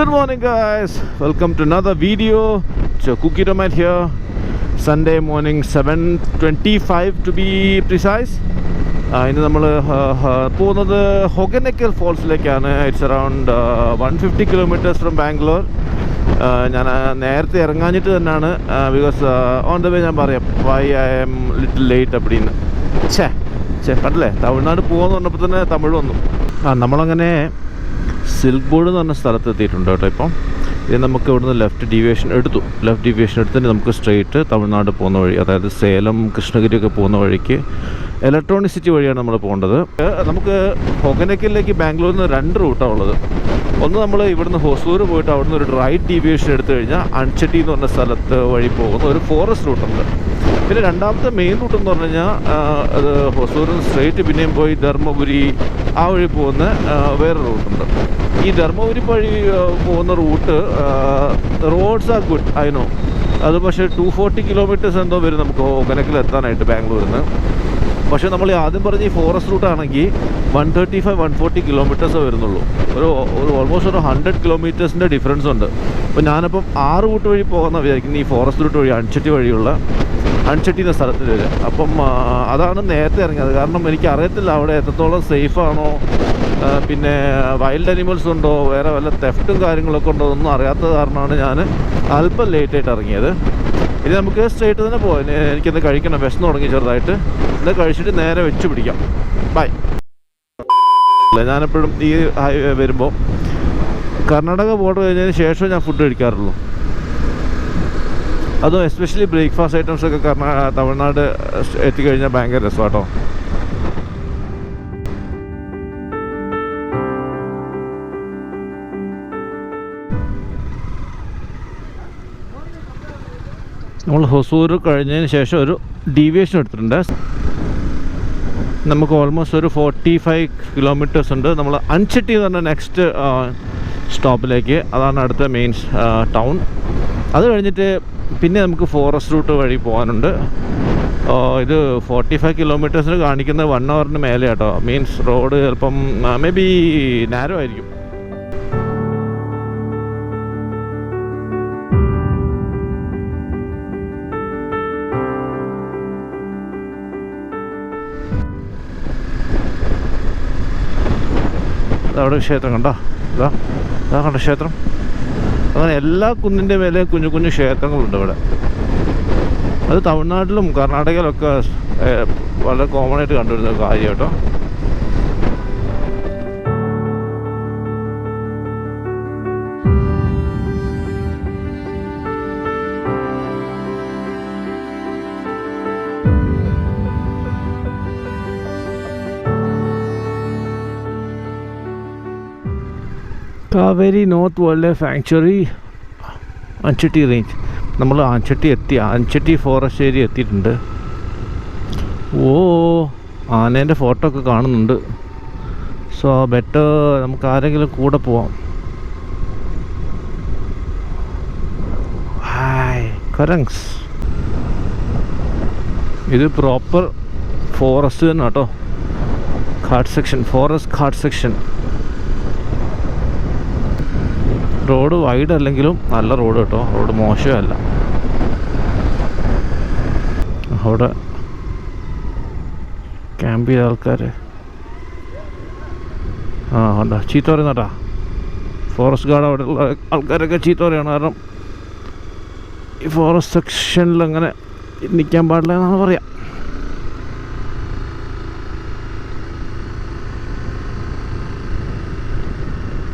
Good morning guys, welcome to another video. So Cookie Tomat here. Sunday morning 7:25 to be precise. ഇന്ന് നമ്മൾ പോകുന്നത് ഹൊഗനക്കൽ ഫോൾസിലേക്കാണ്. It's around 150 kilometres from Bangalore. ഞാൻ നേരത്തെ ഇറങ്ങാഞ്ഞിട്ട് തന്നെയാണ്, ബിക്കോസ് ഓൺ ദ വേ ഞാൻ പറയാം why I am little late അപ്പടിന്ന്. കണ്ടല്ലേ, തമിഴ്നാട് പോകുമെന്ന് പറഞ്ഞപ്പോൾ തന്നെ തമിഴ് വന്നു. നമ്മളങ്ങനെ സിൽക്ക് ബോർഡ് എന്ന് പറഞ്ഞ സ്ഥലത്ത് എത്തിയിട്ടുണ്ട് കേട്ടോ. ഇപ്പം ഇത് നമുക്ക് ഇവിടുന്ന് ലെഫ്റ്റ് ഡീവിയേഷൻ എടുത്തിട്ട് നമുക്ക് സ്ട്രെയിറ്റ് തമിഴ്നാട് പോകുന്ന വഴി, അതായത് സേലം കൃഷ്ണഗിരിയൊക്കെ പോകുന്ന വഴിക്ക് ഇലക്ട്രോണിക് സിറ്റി വഴിയാണ് നമ്മൾ പോകേണ്ടത്. നമുക്ക് ഹൊഗനക്കലിലേക്ക് ബാംഗ്ലൂരിൽ നിന്ന് 2 റൂട്ടാണ് ഉള്ളത്. ഒന്ന് നമ്മൾ ഇവിടുന്ന് ഹൊസൂർ പോയിട്ട് അവിടുന്ന് ഒരു റൈറ്റ് ഡീവിയേഷൻ എടുത്തു കഴിഞ്ഞാൽ അൺചട്ടി എന്ന് പറഞ്ഞ സ്ഥലത്ത് വഴി പോകുന്ന ഒരു ഫോറസ്റ്റ് റൂട്ടുണ്ട്. പിന്നെ രണ്ടാമത്തെ മെയിൻ റൂട്ട് എന്ന് പറഞ്ഞു കഴിഞ്ഞാൽ അത് ഹൊസൂരിൽ നിന്ന് സ്ട്രെയിറ്റ് പിന്നെയും പോയി ധർമ്മപുരി ആ വഴി പോകുന്ന വേറെ റൂട്ടുണ്ട്. ഈ ധർമ്മപുരി വഴി പോകുന്ന route roads are good, I know. അത് പക്ഷേ 240 കിലോമീറ്റേഴ്സ് എന്തോ വരും നമുക്ക് ഹൊഗനക്കൽ എത്താനായിട്ട് ബാംഗ്ലൂരിൽ നിന്ന്. പക്ഷേ നമ്മൾ ആദ്യം പറഞ്ഞ ഈ ഫോറസ്റ്റ് റൂട്ടാണെങ്കിൽ 135-140 കിലോമീറ്റേഴ്സേ വരുന്നുള്ളൂ. ഒരു ഓൾമോസ്റ്റ് ഒരു 100 കിലോമീറ്റേഴ്സിൻ്റെ ഡിഫറൻസ് ഉണ്ട്. അപ്പോൾ ഞാനപ്പം ആ റൂട്ട് വഴി പോകുന്ന വിചാരിക്കുന്നത് ഈ ഫോറസ്റ്റ് റൂട്ട് വഴി അൺചട്ടി എന്ന സ്ഥലത്തിൽ വരിക. അപ്പം അതാണ് നേരത്തെ ഇറങ്ങിയത്. കാരണം എനിക്ക് അറിയത്തില്ല അവിടെ എത്രത്തോളം സേഫാണോ, പിന്നെ വൈൽഡ് അനിമൽസ് ഉണ്ടോ, വേറെ വല്ല തെഫ്റ്റും കാര്യങ്ങളൊക്കെ ഉണ്ടോ ഒന്നും അറിയാത്തത് കാരണമാണ് ഞാൻ അല്പം ലേറ്റായിട്ട് ഇറങ്ങിയത്. ഇനി നമുക്ക് സ്ട്രേറ്റ് തന്നെ പോകാം. എനിക്കൊന്ന് കഴിക്കണം, വിശന്ന് തുടങ്ങി ചെറുതായിട്ട്. ഇത് കഴിച്ചിട്ട് നേരെ വെച്ച് പിടിക്കാം. ബൈ. ഞാനെപ്പോഴും ഈ ഹൈവേ വരുമ്പോൾ കർണാടക ബോർഡർ കഴിഞ്ഞതിന് ശേഷം ഞാൻ ഫുഡ് കഴിക്കാറുള്ളൂ. അതും എസ്പെഷ്യലി ബ്രേക്ക്ഫാസ്റ്റ് ഐറ്റംസൊക്കെ തമിഴ്നാട് എത്തിക്കഴിഞ്ഞാൽ ഭയങ്കര രസമാണ് കേട്ടോ. നമ്മൾ ഹൊസൂർ കഴിഞ്ഞതിന് ശേഷം ഒരു ഡീവിയേഷൻ എടുത്തിട്ടുണ്ട്. നമുക്ക് ഓൾമോസ്റ്റ് ഒരു 45 കിലോമീറ്റേഴ്സ് ഉണ്ട്. നമ്മൾ അൺചട്ടി എന്ന് പറഞ്ഞ നെക്സ്റ്റ് സ്റ്റോപ്പിലേക്ക്, അതാണ് അടുത്ത മെയിൻ ടൗൺ. അത് കഴിഞ്ഞിട്ട് പിന്നെ നമുക്ക് ഫോറസ്റ്റ് റൂട്ട് വഴി പോകാനുണ്ട്. ഇത് 45 കിലോമീറ്റേഴ്സിന് കാണിക്കുന്നത് 1 hourന് മേലെ കേട്ടോ. മീൻസ് റോഡ് ചിലപ്പം മേ ബി നാരോ ആയിരിക്കും. അവിടെ ക്ഷേത്രം കണ്ടോ, ഇതാ കണ്ട ക്ഷേത്രം. അങ്ങനെ എല്ലാ കുന്നിൻ്റെ മേലെ കുഞ്ഞു കുഞ്ഞു ക്ഷേത്രങ്ങളുണ്ട് ഇവിടെ. അത് തമിഴ്നാട്ടിലും കർണാടകയിലൊക്കെ വളരെ കോമൺ ആയിട്ട് കണ്ടുവരുന്ന കാര്യം കേട്ടോ. Kaveri north wildlife sanctuary Anchetty range. നമ്മൾ അൺചട്ടി ഫോറസ്റ്റ് ഏരിയ എത്തിയിട്ടുണ്ട്. ആനേൻ്റെ ഫോട്ടോ ഒക്കെ കാണുന്നുണ്ട്. സോ ബെറ്റർ നമുക്ക് ആരെങ്കിലും കൂടെ പോവാം. ഹായ് കറങ്സ്. ഇത് പ്രോപ്പർ ഫോറസ്റ്റ് തന്നെ കേട്ടോ. Forest ghat section. Road wide അല്ലെങ്കിലും നല്ല റോഡ് കേട്ടോ. റോഡ് മോശമല്ല. അവിടെ ക്യാമ്പ് ചെയ്ത ആൾക്കാർ ഉണ്ടോ, ചീത്ത പറയുന്നേട്ടാ. ഫോറസ്റ്റ് ഗാർഡ് അവിടെ ഉള്ള ആൾക്കാരൊക്കെ ചീത്ത പറയാണ്. കാരണം ഈ ഫോറസ്റ്റ് സെക്ഷനിൽ അങ്ങനെ നിൽക്കാൻ പാടില്ല എന്നാണ് പറയാം.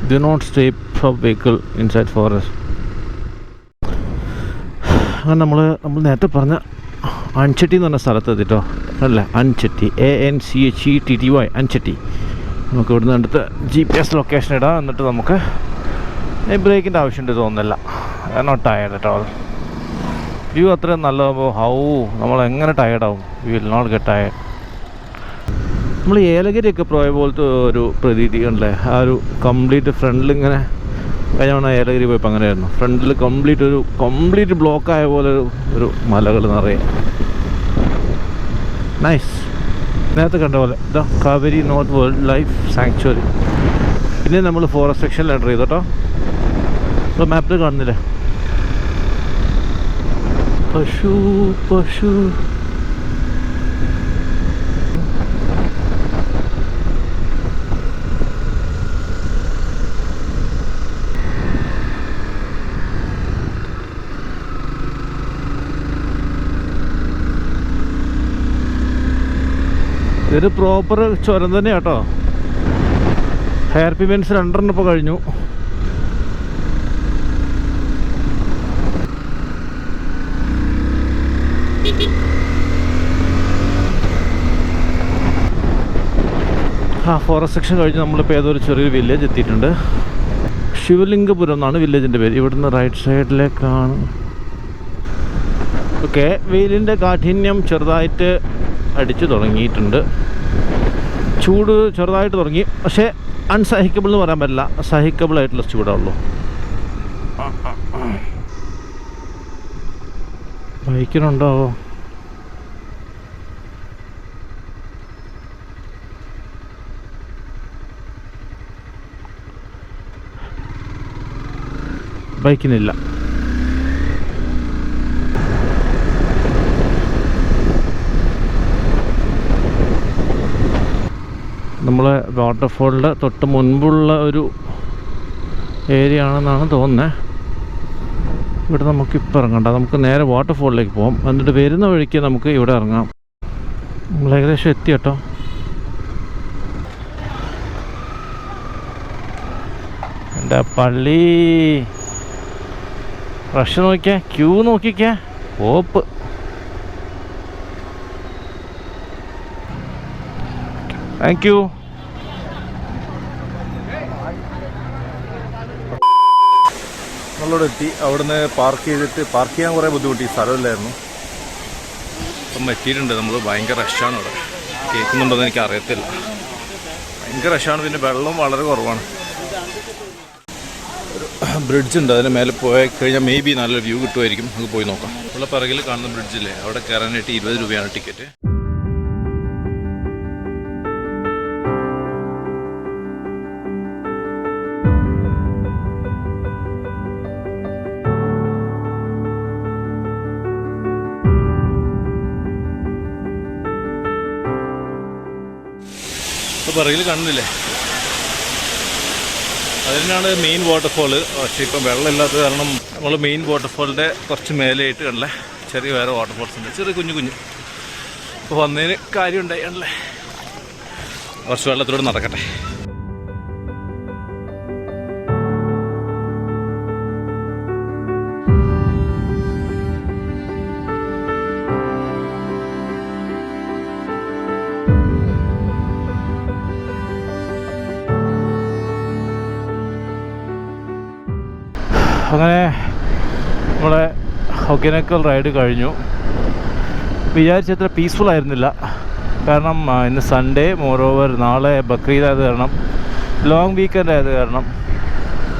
Do not stay for vehicle inside forest. അങ്ങനെ നമ്മൾ നേരത്തെ പറഞ്ഞ അൺചട്ടി എന്ന് പറഞ്ഞ സ്ഥലത്ത് എത്തിട്ടോ. അല്ലേ, അൺചട്ടി, ANCHETTY അൺചട്ടി. നമുക്ക് ഇവിടുന്ന് അടുത്ത് GPS ലൊക്കേഷൻ ഇടാം. എന്നിട്ട് നമുക്ക് ബ്രേക്കിൻ്റെ ആവശ്യമുണ്ട് തോന്നുന്നില്ല. നോട്ട് ടയർഡ് കേട്ടോ. വ്യൂ അത്രയും നല്ലതാകുമ്പോൾ നമ്മളെങ്ങനെ ടയർഡാവും. You will not get tired. നമ്മൾ ഏലഗിരിയൊക്കെ പോയ പോലത്തെ ഒരു പ്രതീതി ഉണ്ടല്ലേ. ആ ഒരു കംപ്ലീറ്റ് ഫ്രണ്ടിലിങ്ങനെ കഴിഞ്ഞ ഏലഗിരി പോയപ്പോൾ അങ്ങനെയായിരുന്നു. ഫ്രണ്ടിൽ കംപ്ലീറ്റ് ബ്ലോക്കായ പോലെ ഒരു മലകൾ നിറയെ. നൈസ്. നേരത്തെ കണ്ട പോലെ ഇതാ Kaveri north wildlife sanctuary. പിന്നെ നമ്മൾ ഫോറസ്റ്റ് സെക്ഷനിൽ എൻ്റർ ചെയ്തോട്ടോ. ഇപ്പോൾ മാപ്പിൽ കാണുന്നില്ലേ? പശു പശു ഇതൊരു പ്രോപ്പർ ചുരം തന്നെ കേട്ടോ. ഹെയർ പിമെൻസ് 2 ഇപ്പോൾ കഴിഞ്ഞു. ഫോറസ്റ്റ് സെക്ഷൻ കഴിഞ്ഞ് നമ്മളിപ്പോൾ ഏതൊരു ചെറിയൊരു വില്ലേജ് എത്തിയിട്ടുണ്ട്. ശിവലിംഗപുരം എന്നാണ് വില്ലേജിൻ്റെ പേര്. ഇവിടുന്ന് റൈറ്റ് സൈഡിലേക്കാണ്. ഓക്കെ, വെയിലിൻ്റെ കാഠിന്യം ചെറുതായിട്ട് അടിച്ചു തുടങ്ങിയിട്ടുണ്ട്. ചൂട് ചെറുതായിട്ട് തുടങ്ങി. പക്ഷേ അൺസഹിക്കബിൾ എന്ന് പറയാൻ പറ്റില്ല, സഹിക്കബിൾ ആയിട്ടുള്ള ചൂടാണുള്ളൂ. ബൈക്കിനുണ്ടാവോ? ബൈക്കിനില്ല. നമ്മളെ വാട്ടർഫോളിൻ്റെ തൊട്ട് മുൻപുള്ള ഒരു ഏരിയ ആണെന്നാണ് തോന്നുന്നത്. ഇവിടെ നമുക്കിപ്പോൾ ഇറങ്ങണ്ട, നമുക്ക് നേരെ വാട്ടർഫോളിലേക്ക് പോകാം. എന്നിട്ട് വരുന്ന വഴിക്ക് നമുക്ക് ഇവിടെ ഇറങ്ങാം. നമ്മൾ ഏകദേശം എത്തി കേട്ടോ. എൻ്റെ പള്ളി റഷ് നോക്കിയാ, ക്യൂ നോക്കിക്കാ, ഓപ്പ്. Thank you. നമ്മളോട് എത്തി. അവിടുന്ന് പാർക്ക് ചെയ്യാൻ കുറേ ബുദ്ധിമുട്ടി, സ്ഥലമില്ലായിരുന്നു. ഇപ്പം എത്തിയിട്ടുണ്ട് നമ്മൾ. ഭയങ്കര റഷാണ് ഇവിടെ. കേൾക്കുന്നുണ്ടോയെന്ന് എനിക്ക് അറിയത്തില്ല. ഭയങ്കര റഷാണ്. പിന്നെ വെള്ളം വളരെ കുറവാണ്. ഒരു ബ്രിഡ്ജ് ഉണ്ട്, അതിന് മേലെ പോയി കഴിഞ്ഞാൽ മേ ബി നല്ലൊരു വ്യൂ കിട്ടുമായിരിക്കും. നമുക്ക് പോയി നോക്കാം. ഉള്ള പിറകിൽ കാണുന്ന ബ്രിഡ്ജില്ലേ, അവിടെ കയറാനായിട്ട് 20 രൂപയാണ് ടിക്കറ്റ്. പിറകിൽ കാണുന്നില്ലേ, അതിനാണ് മെയിൻ വാട്ടർഫോള്. പക്ഷേ ഇപ്പം വെള്ളമില്ലാത്തത് കാരണം നമ്മൾ മെയിൻ വാട്ടർഫോളിൻ്റെ കുറച്ച് മേലെയായിട്ട് കണ്ടല്ലേ ചെറിയ വേറെ വാട്ടർഫോൾസ് ഉണ്ട്, ചെറിയ കുഞ്ഞു കുഞ്ഞു. ഇപ്പോൾ വന്നതിന് കാര്യം ഉണ്ടായില്ലേ. കുറച്ച് വെള്ളത്തിലൂടെ നടക്കട്ടെ. അങ്ങനെ നമ്മളെ ഹൊഗനക്കൽ റൈഡ് കഴിഞ്ഞു. വിചാരിച്ചത്ര പീസ്ഫുൾ ആയിരുന്നില്ല. കാരണം ഇന്ന് സൺഡേ, മോറോവർ നാളെ ബക്രീദ് ആയത് കാരണം, ലോങ് വീക്കെൻഡ് ആയത് കാരണം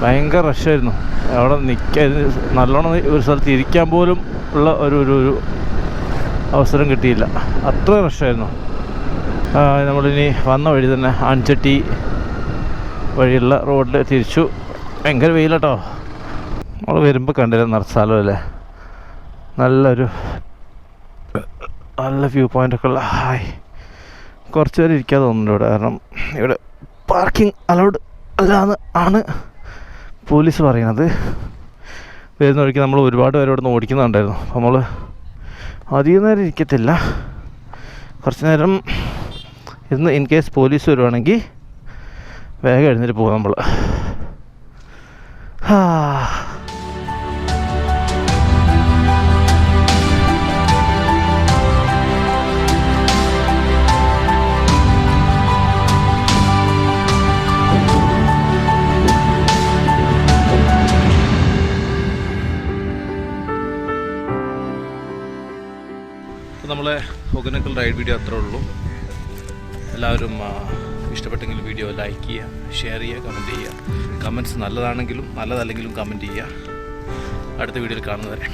ഭയങ്കര റഷായിരുന്നു. അവിടെ നിൽക്കാൻ നല്ലോണം ഒരു സ്ഥലത്ത് ഇരിക്കാൻ പോലും ഉള്ള ഒരു അവസരം കിട്ടിയില്ല. അത്ര റഷായിരുന്നു. നമ്മളിനി വന്ന വഴി തന്നെ ആൺചട്ടി വഴിയുള്ള റോഡിൽ തിരിച്ചു. ഭയങ്കര വെയിലട്ടോ. നമ്മൾ വരുമ്പോൾ കണ്ടില്ല സ്ഥലമല്ലേ, നല്ല വ്യൂ പോയിൻ്റൊക്കെ ഉള്ള. കുറച്ച് പേര് ഇരിക്കാതെ തോന്നുന്നുണ്ട് ഇവിടെ. കാരണം ഇവിടെ പാർക്കിംഗ് അലൗഡ് അല്ലാന്ന് പോലീസ് പറയുന്നത്. വരുന്ന വഴിക്ക് നമ്മൾ ഒരുപാട് പേര് ഇവിടെ നിന്ന് ഓടിക്കുന്നുണ്ടായിരുന്നു. അപ്പോൾ നമ്മൾ അധികം നേരം ഇരിക്കത്തില്ല, കുറച്ച് നേരം ഇരുന്ന് ഇൻ കേസ് പോലീസ് വരുവാണെങ്കിൽ വേഗം എഴുന്നേറ്റ് പോകും നമ്മൾ. നമ്മളെ ഹൊഗനക്കൽ റൈഡ് വീഡിയോ അത്രേ ഉള്ളൂ. എല്ലാവരും ഇഷ്ടപ്പെട്ടെങ്കിൽ വീഡിയോ ലൈക്ക് ചെയ്യുക, ഷെയർ ചെയ്യുക, കമൻറ്റ് ചെയ്യുക. കമൻറ്റ്സ് നല്ലതാണെങ്കിലും നല്ലതല്ലെങ്കിലും കമൻറ്റ് ചെയ്യുക. അടുത്ത വീഡിയോയിൽ കാണുന്നവരെ.